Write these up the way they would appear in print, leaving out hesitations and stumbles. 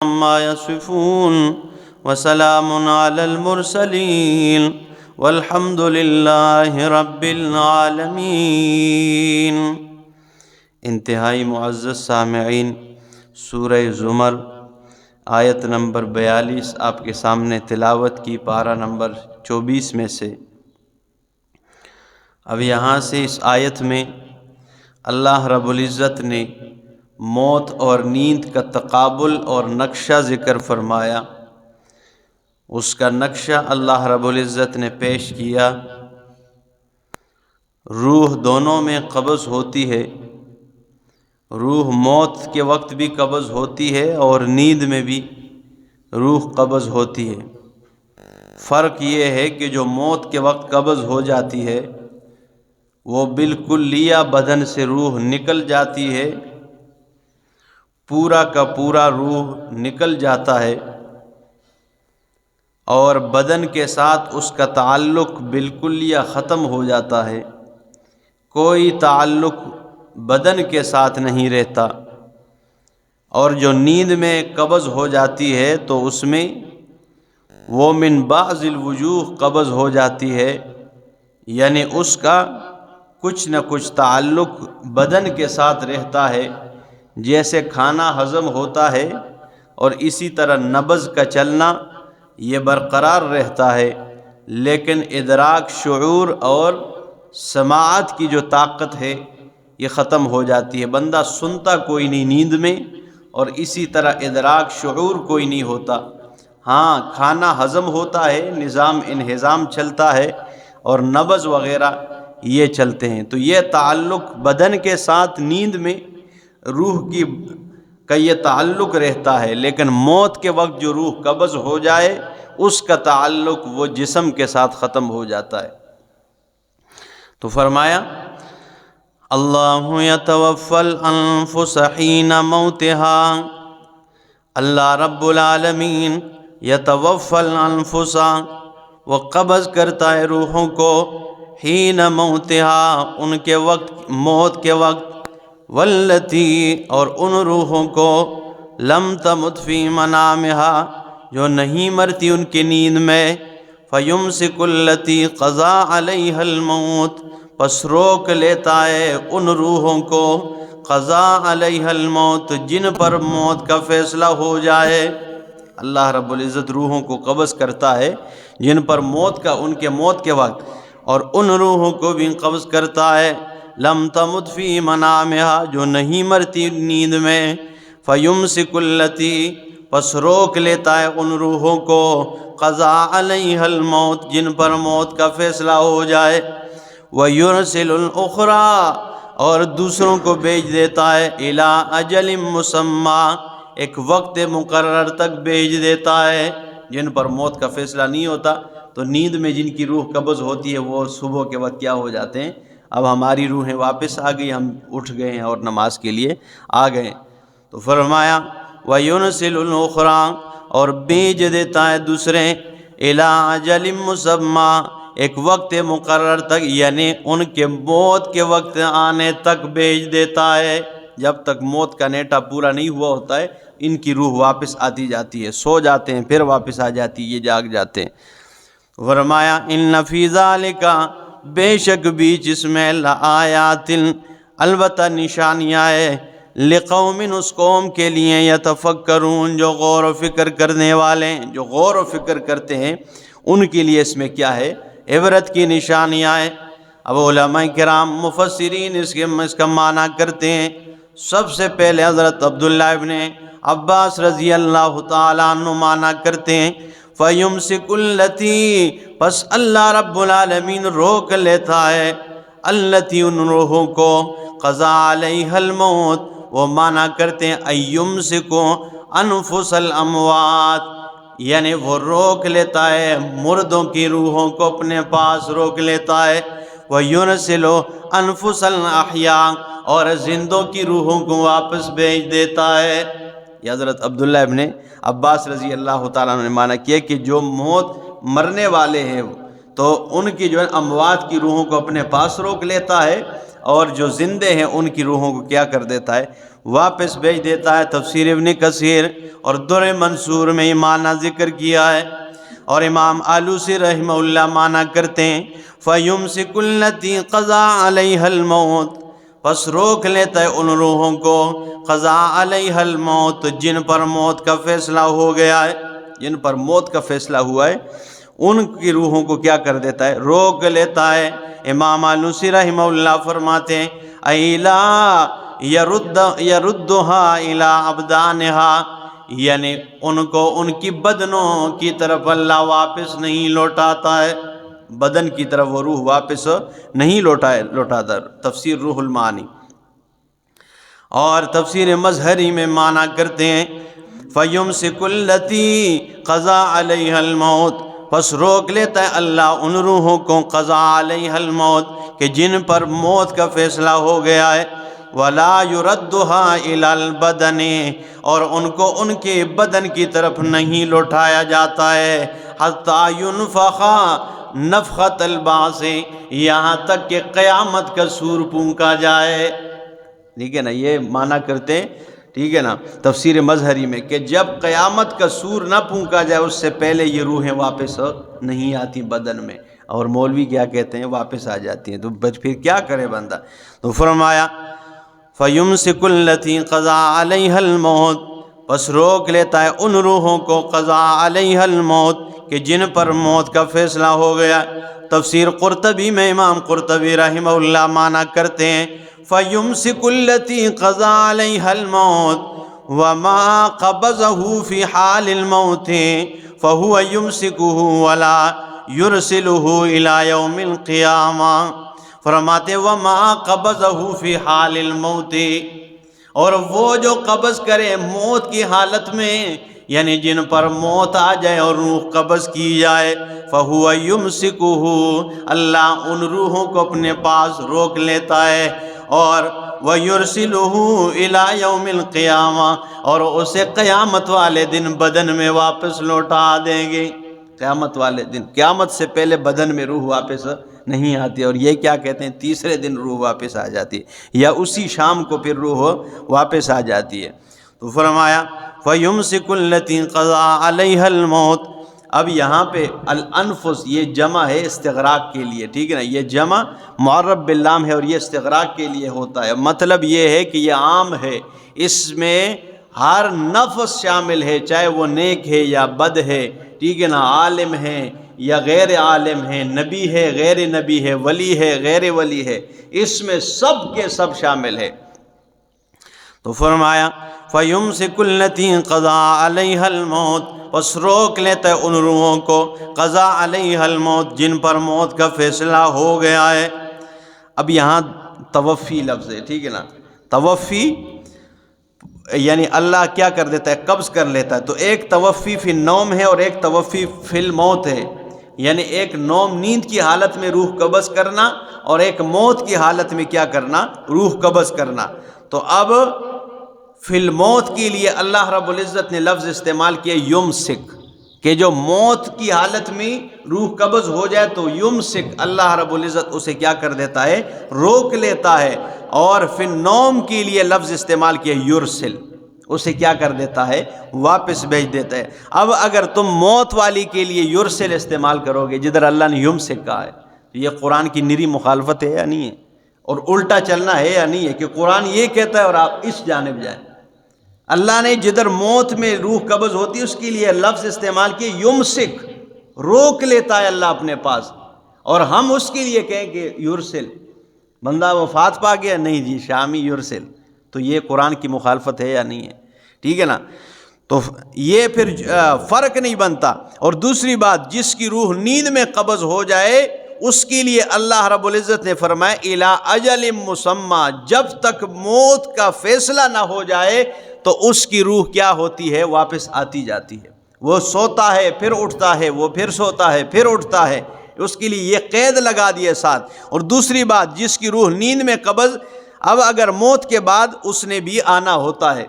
عما يصفون وسلام على المرسلين والحمد لله رب العالمین۔ انتہائی معزز سامعین، سورہ زمر آیت نمبر 42 آپ کے سامنے تلاوت کی، پارہ نمبر 24 میں سے۔ اب یہاں سے اس آیت میں اللہ رب العزت نے موت اور نیند کا تقابل اور نقشہ ذکر فرمایا۔ اس کا نقشہ اللہ رب العزت نے پیش کیا۔ روح دونوں میں قبض ہوتی ہے، روح موت کے وقت بھی قبض ہوتی ہے اور نیند میں بھی روح قبض ہوتی ہے۔ فرق یہ ہے کہ جو موت کے وقت قبض ہو جاتی ہے وہ بالکلیہ بدن سے روح نکل جاتی ہے، پورا کا پورا روح نکل جاتا ہے اور بدن کے ساتھ اس کا تعلق بالکلیہ ختم ہو جاتا ہے، کوئی تعلق بدن کے ساتھ نہیں رہتا۔ اور جو نیند میں قبض ہو جاتی ہے تو اس میں وہ من بعض الوجوہ قبض ہو جاتی ہے، یعنی اس کا کچھ نہ کچھ تعلق بدن کے ساتھ رہتا ہے، جیسے کھانا ہضم ہوتا ہے اور اسی طرح نبض کا چلنا یہ برقرار رہتا ہے، لیکن ادراک، شعور اور سماعت کی جو طاقت ہے یہ ختم ہو جاتی ہے۔ بندہ سنتا کوئی نہیں نیند میں، اور اسی طرح ادراک، شعور کوئی نہیں ہوتا۔ ہاں، کھانا ہضم ہوتا ہے، نظام انہضام چلتا ہے اور نبض وغیرہ یہ چلتے ہیں۔ تو یہ تعلق بدن کے ساتھ نیند میں روح کا یہ تعلق رہتا ہے، لیکن موت کے وقت جو روح قبض ہو جائے اس کا تعلق وہ جسم کے ساتھ ختم ہو جاتا ہے۔ تو فرمایا اللہ یتوفی الانفس حین موتہا، اللہ رب العالمین یتوفی الانفس، وہ قبض کرتا ہے روحوں کو، حین موتہا، ان کے وقت، موت کے وقت، واللتی، اور ان روحوں کو، لم تمت فی منامہا، جو نہیں مرتی ان کی نیند میں، فیمسک التی قضا علیہا الموت، پس روک لیتا ہے ان روحوں کو، قضا علیہا الموت، جن پر موت کا فیصلہ ہو جائے۔ اللہ رب العزت روحوں کو قبض کرتا ہے جن پر موت کا، ان کے موت کے وقت، اور ان روحوں کو بھی قبض کرتا ہے لم تمت فی منامہا، جو نہیں مرتی نیند میں، فیمسک التی، پس روک لیتا ہے ان روحوں کو، قضا علیہا الموت، جن پر موت کا فیصلہ ہو جائے، وَيُرْسِلُ الْأُخْرَى، اور دوسروں کو بھیج دیتا ہے، إِلَىٰ أَجَلٍ مُّسَمًّى، ایک وقت مقرر تک بھیج دیتا ہے۔ جن پر موت کا فیصلہ نہیں ہوتا تو نیند میں جن کی روح قبض ہوتی ہے وہ صبح کے وقت کیا ہو جاتے ہیں، اب ہماری روحیں واپس آ گئی، ہم اٹھ گئے ہیں اور نماز کے لیے آ گئے۔ تو فرمایا وَيُرْسِلُ الْأُخْرَى، اور بھیج دیتا ہے دوسرے، إِلَىٰ أَجَلٍ مُّسَمًّى، ایک وقت مقرر تک، یعنی ان کے موت کے وقت آنے تک بھیج دیتا ہے۔ جب تک موت کا نیٹا پورا نہیں ہوا ہوتا ہے ان کی روح واپس آتی جاتی ہے، سو جاتے ہیں پھر واپس آ جاتی ہے، یہ جاگ جاتے ہیں۔ فرمایا ان فی ذالک، بے شک بیچ اس میں، لآیات، البتہ نشانیاں ہے، لقوم، اس قوم کے لیے، یتفکرون، جو غور و فکر کرنے والے ہیں، جو غور و فکر کرتے ہیں ان کے لیے اس میں کیا ہے، عبرت کی نشانیاں ہیں۔ اب علماء کرام مفسرین اس کا معنی کرتے ہیں۔ سب سے پہلے حضرت عبداللہ ابن عباس رضی اللہ تعالیٰ عنہ معنی کرتے ہیں، فَيُمْسِكُ الَّتِي، پس اللہ رب العالمین روک لیتا ہے، الَّتِي، ان روحوں کو، قضا علیہا الموت، وہ معنی کرتے ہیں اَيُمْسِكُ أَنفُسَ الْأَمْوَاتِ، یعنی وہ روک لیتا ہے مردوں کی روحوں کو، اپنے پاس روک لیتا ہے، وَيُرْسِلُ أَنفُسَ الْأَحْيَاءِ، اور زندوں کی روحوں کو واپس بھیج دیتا ہے۔ یہ حضرت عبداللہ ابن عباس رضی اللہ تعالیٰ عنہ نے معنی کیا کہ جو موت مرنے والے ہیں تو ان کی جو ہے اموات کی روحوں کو اپنے پاس روک لیتا ہے، اور جو زندے ہیں ان کی روحوں کو کیا کر دیتا ہے، واپس بھیج دیتا ہے۔ تفسیر ابن کثیر اور در منصور میں یہ معنی ذکر کیا ہے، اور امام آلوسی رحمہ اللہ معنی کرتے ہیں فَيُمْسِكُ الَّتِي قَضَى عَلَيْهَا الْمَوْتِ، پس روک لیتا ہے ان روحوں کو قضا علیہ الموت، جن پر موت کا فیصلہ ہو گیا ہے، جن پر موت کا فیصلہ ہوا ہے ان کی روحوں کو کیا کر دیتا ہے؟ روک لیتا ہے۔ امام آلوسی رحمہ اللہ فرماتے ہیں ایلا یردھا الی ابدانہا، یعنی ان کو ان کی بدنوں کی طرف اللہ واپس نہیں لوٹاتا ہے، بدن کی طرف وہ روح واپس نہیں لوٹاتا۔ تفسیر روح المعانی اور تفسیر مظہری میں معنی کرتے ہیں فَيُمْسِكُ الَّتِي قَضَى عَلَيْهَا الْمَوْتِ، پس روک لیتا ہے اللہ ان روحوں کو قضا علیہ الموت کہ جن پر موت کا فیصلہ ہو گیا ہے، وَلَا يُرَدُّهَا إِلَى الْبَدَنِ، اور ان کو ان کے بدن کی طرف نہیں لوٹایا جاتا ہے، حَتَّى يُنْفَخَ نفخۃ البعث، یہاں تک کہ قیامت کا سور پھونکا جائے۔ ٹھیک ہے نا، یہ معنی کرتے ہیں، ٹھیک ہے نا، تفسیر مظہری میں کہ جب قیامت کا سور نہ پھونکا جائے اس سے پہلے یہ روحیں واپس نہیں آتی بدن میں، اور مولوی کیا کہتے ہیں واپس آ جاتی ہیں، تو پھر کیا کرے بندہ؟ تو فرمایا فَيُمْسِكُ الَّتِي قَضَى عَلَيْهَا الْمَوْتِ، پس روک لیتا ہے ان روحوں کو قضا علیہ الموت کہ جن پر موت کا فیصلہ ہو گیا۔ تفسیر قرطبی میں امام قرطبی رحمہ اللہ معنی کرتے ہیں فَيُمْسِكُ الَّتِي قَضَى عَلَيْهَا الْمَوْتِ وَمَا قَبَضَهُ فِي حَالِ الْمَوْتِ فَهُوَ يُمْسِكُهُ وَلَا يُرْسِلُهُ إِلَى يَوْمِ الْقِيَامَةِ، فرماتے وَمَا قَبَضَهُ فِي حَالِ الْمَوْتِ، اور وہ جو قبض کرے موت کی حالت میں، یعنی جن پر موت آ جائے اور روح قبض کی جائے، فَهُوَ يُمْسِكُهُ، اللہ ان روحوں کو اپنے پاس روک لیتا ہے، اور وَيُرْسِلُهُ إِلَى يَوْمِ الْقِيَامَةِ، اور اسے قیامت والے دن بدن میں واپس لوٹا دیں گے۔ قیامت والے دن، قیامت سے پہلے بدن میں روح واپس نہیں آتی، اور یہ کیا کہتے ہیں تیسرے دن روح واپس آ جاتی ہے، یا اسی شام کو پھر روح واپس آ جاتی ہے۔ تو فرمایا فَيُمْسِكُ الَّتِي قَضَى عَلَيْهَا الْمَوْتِ، اب یہاں پہ الانفس یہ جمع ہے استغراق کے لیے، ٹھیک ہے نا، یہ جمع معرب باللام ہے اور یہ استغراق کے لیے ہوتا ہے۔ مطلب یہ ہے کہ یہ عام ہے، اس میں ہر نفس شامل ہے، چاہے وہ نیک ہے یا بد ہے، ٹھیک ہے نا، عالم ہے یا غیر عالم ہے، نبی ہے غیر نبی ہے، ولی ہے غیر ولی ہے، اس میں سب کے سب شامل ہے۔ تو فرمایا فَيُمْسِكُ الَّتِي قَضَى عَلَيْهَا الْمَوْتِ، پس روک لیتا ہے ان روحوں کو قضا علیہ الموت جن پر موت کا فیصلہ ہو گیا ہے۔ اب یہاں توفی لفظ ہے، ٹھیک ہے نا، توفی یعنی اللہ کیا کر دیتا ہے؟ قبض کر لیتا ہے۔ تو ایک توفی فی النوم ہے اور ایک توفی فی الموت ہے، یعنی ایک نوم نیند کی حالت میں روح قبض کرنا اور ایک موت کی حالت میں کیا کرنا؟ روح قبض کرنا۔ تو اب فی الموت کے لیے اللہ رب العزت نے لفظ استعمال کیا یمسک، کہ جو موت کی حالت میں روح قبض ہو جائے تو یمسک، اللہ رب العزت اسے کیا کر دیتا ہے؟ روک لیتا ہے۔ اور فی النوم کے لیے لفظ استعمال کیا یرسل، اسے کیا کر دیتا ہے؟ واپس بھیج دیتا ہے۔ اب اگر تم موت والی کے لیے یرسل استعمال کرو گے جدھر اللہ نے یمسک کہا ہے، تو یہ قرآن کی نری مخالفت ہے یا نہیں ہے؟ اور الٹا چلنا ہے یا نہیں ہے کہ قرآن یہ کہتا ہے اور آپ اس جانب جائیں؟ اللہ نے جدھر موت میں روح قبض ہوتی ہے اس کے لیے لفظ استعمال کیے یمسک، روک لیتا ہے اللہ اپنے پاس، اور ہم اس کے لیے کہیں کہ یرسل، بندہ وفات پا گیا، نہیں جی شامی یرسل، تو یہ قرآن کی مخالفت ہے یا نہیں ہے؟ ٹھیک ہے نا، تو یہ پھر فرق نہیں بنتا۔ اور دوسری بات، جس کی روح نیند میں قبض ہو جائے اس کے لیے اللہ رب العزت نے فرمایا الی اجل مسمی، جب تک موت کا فیصلہ نہ ہو جائے تو اس کی روح کیا ہوتی ہے؟ واپس آتی جاتی ہے۔ وہ سوتا ہے پھر اٹھتا ہے، وہ پھر سوتا ہے پھر اٹھتا ہے، اس کے لیے یہ قید لگا دیے ساتھ۔ اور دوسری بات، جس کی روح نیند میں قبض، اب اگر موت کے بعد اس نے بھی آنا ہوتا ہے،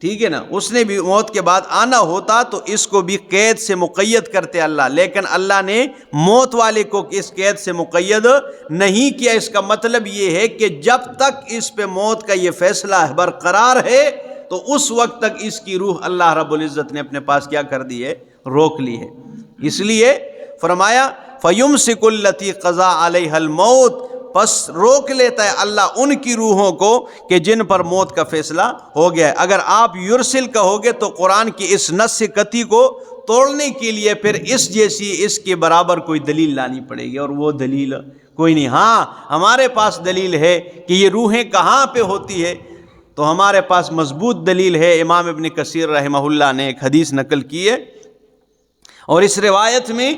ٹھیک ہے نا، اس نے بھی موت کے بعد آنا ہوتا تو اس کو بھی قید سے مقید کرتے اللہ، لیکن اللہ نے موت والے کو اس قید سے مقید نہیں کیا۔ اس کا مطلب یہ ہے کہ جب تک اس پہ موت کا یہ فیصلہ برقرار ہے تو اس وقت تک اس کی روح اللہ رب العزت نے اپنے پاس کیا کر دی ہے، روک لی ہے۔ اس لیے فرمایا فَيُمْسِكُ الَّتِي قَضَىٰ عَلَيْهَا الْمَوْتِ، پس روک لیتا ہے اللہ ان کی روحوں کو کہ جن پر موت کا فیصلہ ہو گیا ہے۔ اگر آپ یرسل کہو گے تو قرآن کی اس نص قطعی کو توڑنے کے لیے پھر اس جیسی، اس کے برابر کوئی دلیل لانی پڑے گی، اور وہ دلیل کوئی نہیں۔ ہاں ہمارے پاس دلیل ہے کہ یہ روحیں کہاں پہ ہوتی ہے، تو ہمارے پاس مضبوط دلیل ہے۔ امام ابن کثیر رحمہ اللہ نے ایک حدیث نقل کی ہے، اور اس روایت میں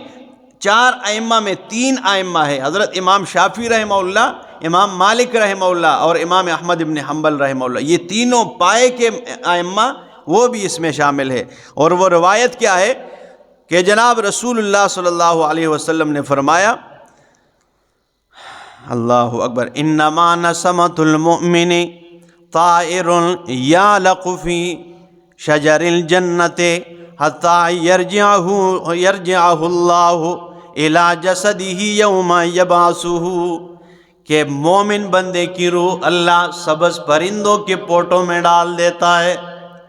4 ائمہ میں 3 ائمہ ہے، حضرت امام شافعی رحمہ اللہ، امام مالک رحمہ اللہ اور امام احمد ابن حنبل رحمہ اللہ، یہ تینوں پائے کے ائمہ وہ بھی اس میں شامل ہے۔ اور وہ روایت کیا ہے کہ جناب رسول اللہ صلی اللہ علیہ وسلم نے فرمایا، اللہ اکبر، انما نسمۃ المؤمن طائر یعلق فی شجر الجنۃ حتی یرجعہ اللہ الی جسدہ یوم یبعثہ، کہ مومن بندے کی روح اللہ سبز پرندوں کے پوٹوں میں ڈال دیتا ہے۔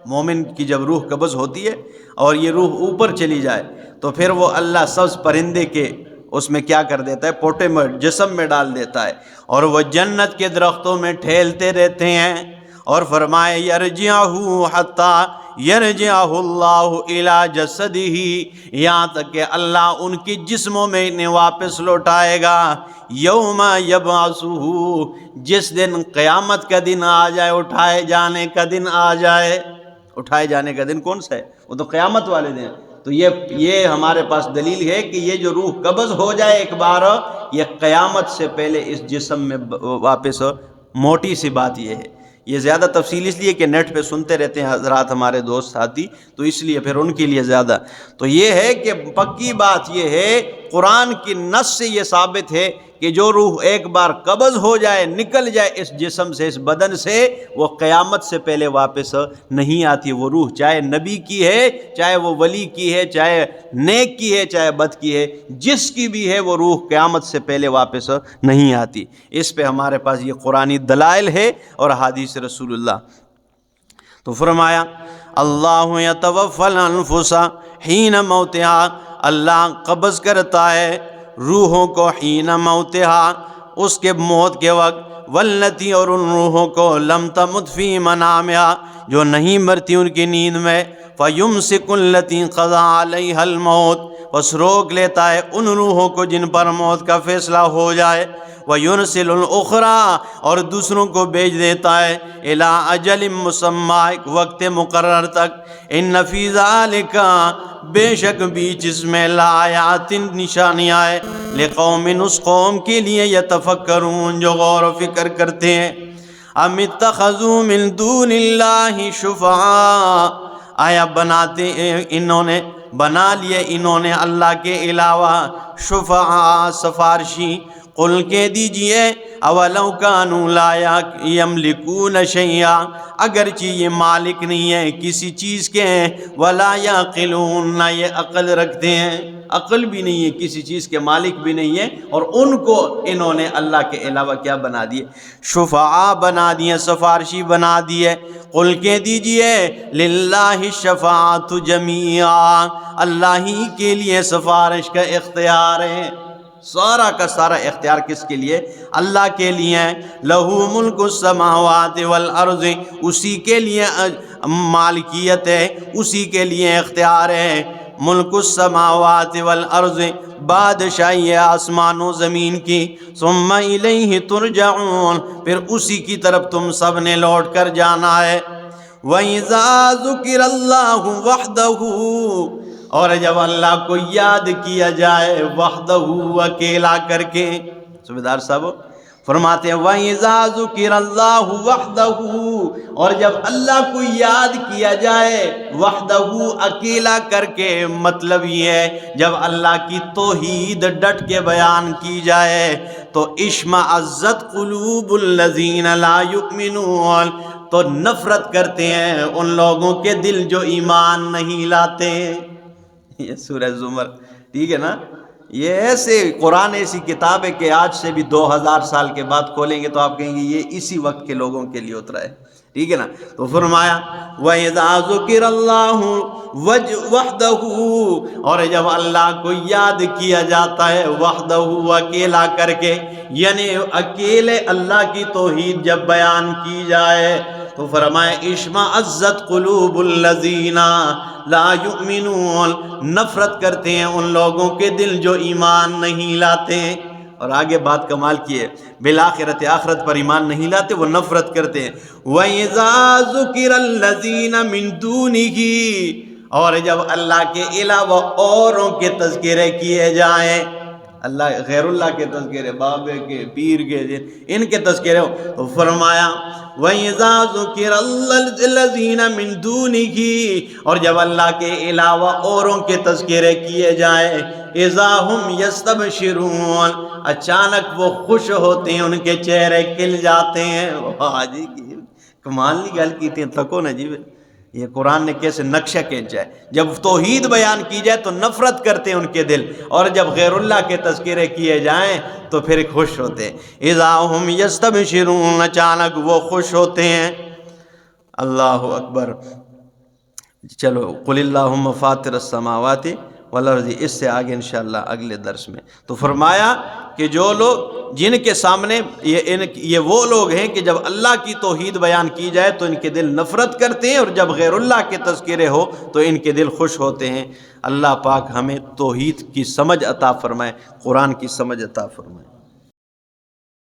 مومن کی جب روح قبض ہوتی ہے اور یہ روح اوپر چلی جائے تو پھر وہ اللہ سبز پرندے کے اس میں کیا کر دیتا ہے، پوٹے میں، جسم میں ڈال دیتا ہے، اور وہ جنت کے درختوں میں ٹھیلتے رہتے ہیں۔ اور فرمائے یرجعہ حتی یرجعہ اللہ الی جسدہ، یہاں تک کہ اللہ ان کی جسموں میں انہیں واپس لوٹائے گا۔ یوم یبعثہ، جس دن قیامت کا دن آ جائے، اٹھائے جانے کا دن آ جائے۔ اٹھائے جانے کا دن کون سا ہے؟ وہ تو قیامت والے دن۔ تو یہ ہمارے پاس دلیل ہے کہ یہ جو روح قبض ہو جائے ایک بار، یہ قیامت سے پہلے اس جسم میں واپس، موٹی سی بات یہ ہے۔ یہ زیادہ تفصیل اس لیے کہ نیٹ پہ سنتے رہتے ہیں حضرات ہمارے دوست ساتھی، تو اس لیے پھر ان کے لیے زیادہ تو یہ ہے کہ پکی بات یہ ہے، قرآن کی نص سے یہ ثابت ہے کہ جو روح ایک بار قبض ہو جائے، نکل جائے اس جسم سے، اس بدن سے، وہ قیامت سے پہلے واپس نہیں آتی۔ وہ روح چاہے نبی کی ہے، چاہے وہ ولی کی ہے، چاہے نیک کی ہے، چاہے بد کی ہے، جس کی بھی ہے، وہ روح قیامت سے پہلے واپس نہیں آتی۔ اس پہ ہمارے پاس یہ قرآنی دلائل ہے اور حدیث رسول اللہ۔ تو فرمایا اللہ یتوفی الانفس حین موتہا، اللہ قبض کرتا ہے روحوں کو حین موتہا، اس کے موت کے وقت، واللتی، اور ان روحوں کو لم تمت فی منامہا، جو نہیں مرتی ان کی نیند میں، فیمسک التی قضی علیہا الموت، بس روک لیتا ہے ان روحوں کو جن پر موت کا فیصلہ ہو جائے، وَيُرْسِلُ الْأُخْرَى، اور دوسروں کو بھیج دیتا ہے، إِلَىٰ أَجَلٍ مُّسَمًّى، ایک وقت مقرر تک۔ إِنَّ فِي ذَلِكَ، بے شک بیچ اس میں، لَآیَاتٍ، نشانیاں ہے، لِقَوْمٍ، اس قوم کے لیے، يَتَفَكَّرُونَ، جو غور و فکر کرتے ہیں۔ أَمِ اتَّخَذُوا مِن دُونِ اللَّهِ شُفَعَاءَ، آیا بناتے انہوں نے، بنا لیے انہوں نے اللہ کے علاوہ شفعاء، سفارشی۔ قل کہہ دیجئے اولو کانوا لا یملکون شیئا، اگرچہ یہ مالک نہیں ہے کسی چیز کے ہیں، ولا یعقلون، نہ یہ عقل رکھتے ہیں، عقل بھی نہیں ہے، کسی چیز کے مالک بھی نہیں ہے، اور ان کو انہوں نے اللہ کے علاوہ کیا بنا دیے، شفعاء بنا دیے، سفارشی بنا دیے۔ قل کہہ دیجئے للہ الشفاعۃ جمیعا، اللہ ہی کے لیے سفارش کا اختیار ہے، سارا کا سارا اختیار کس کے لیے؟ اللہ کے لیے۔ لہو ملک السماوات والارض، اسی کے لیے مالکیت ہے، اسی کے لیے اختیار ہے۔ ملک السماوات والارض، بادشاہی آسمان و زمین کی۔ ثم الیہ ترجعون، پھر اسی کی طرف تم سب نے لوٹ کر جانا ہے۔ وَإِذَا ذُكِرَ اللَّهُ وَحْدَهُ، اور جب اللہ کو یاد کیا جائے، وحدہ، اکیلا کر کے۔ صوبیدار صاحب فرماتے ہیں وَإِذَا ذُكِرَ اللَّهُ وَحْدَهُ، اور جب اللہ کو یاد کیا جائے وحدہ، اکیلا کر کے، مطلب یہ ہے جب اللہ کی توحید ڈٹ کے بیان کی جائے تو اشمئزت قلوب الذین لا یؤمنون، تو نفرت کرتے ہیں ان لوگوں کے دل جو ایمان نہیں لاتے ہیں۔ یہ سورہ زمر، ٹھیک ہے نا؟ یہ ایسے قرآن ایسی کتاب ہے کہ آج سے بھی 2000 سال کے بعد کھولیں گے تو آپ کہیں گے یہ اسی وقت کے لوگوں کے لیے اترا ہے، ٹھیک ہے نا؟ تو فرمایا وَإِذَا ذُكِرَ اللَّهُ وَحْدَهُ، اور جب اللہ کو یاد کیا جاتا ہے وحدہ، اکیلا کر کے، یعنی اکیلے اللہ کی توحید جب بیان کی جائے تو فرمایا اشمئزت قلوب الذین لا یؤمنون، نفرت کرتے ہیں ان لوگوں کے دل جو ایمان نہیں لاتے۔ اور آگے بات کمال کی ہے، بالآخرت، آخرت پر ایمان نہیں لاتے، وہ نفرت کرتے ہیں۔ وَإِذَا ذُكِرَ الَّذِينَ مِن دُونِهِ، اور جب اللہ کے علاوہ اوروں کے تذکرے کیے جائیں، اللہ غیر اللہ کے تذکرے، بابے کے، پیر کے، ان کے تذکرے ہو، تو فرمایا وَإِذَا ذُكِرَ الَّذِينَ مِن دُونِهِ، اور جب اللہ کے علاوہ اوروں کے تذکرے کیے جائیں، اِذَا هُمْ يَسْتَبْشِرُونَ، اچانک وہ خوش ہوتے ہیں، ان کے چہرے کھل جاتے ہیں۔ واہ جی، کمال کی گل کی تھی، تھکو نا جی، یہ قرآن نے کیسے نقشہ کھینچا ہے۔ جب توحید بیان کی جائے تو نفرت کرتے ہیں ان کے دل، اور جب غیر اللہ کے تذکرے کیے جائیں تو پھر خوش ہوتے ہیں۔ اذا ہم یستبشرون، اچانک وہ خوش ہوتے ہیں۔ اللہ اکبر۔ چلو قل اللہم فاطر السماوات والارض، اس سے آگے انشاءاللہ اگلے درس میں۔ تو فرمایا کہ جو لوگ، جن کے سامنے یہ وہ لوگ ہیں کہ جب اللہ کی توحید بیان کی جائے تو ان کے دل نفرت کرتے ہیں، اور جب غیر اللہ کے تذکرے ہو تو ان کے دل خوش ہوتے ہیں۔ اللہ پاک ہمیں توحید کی سمجھ عطا فرمائے، قرآن کی سمجھ عطا فرمائے۔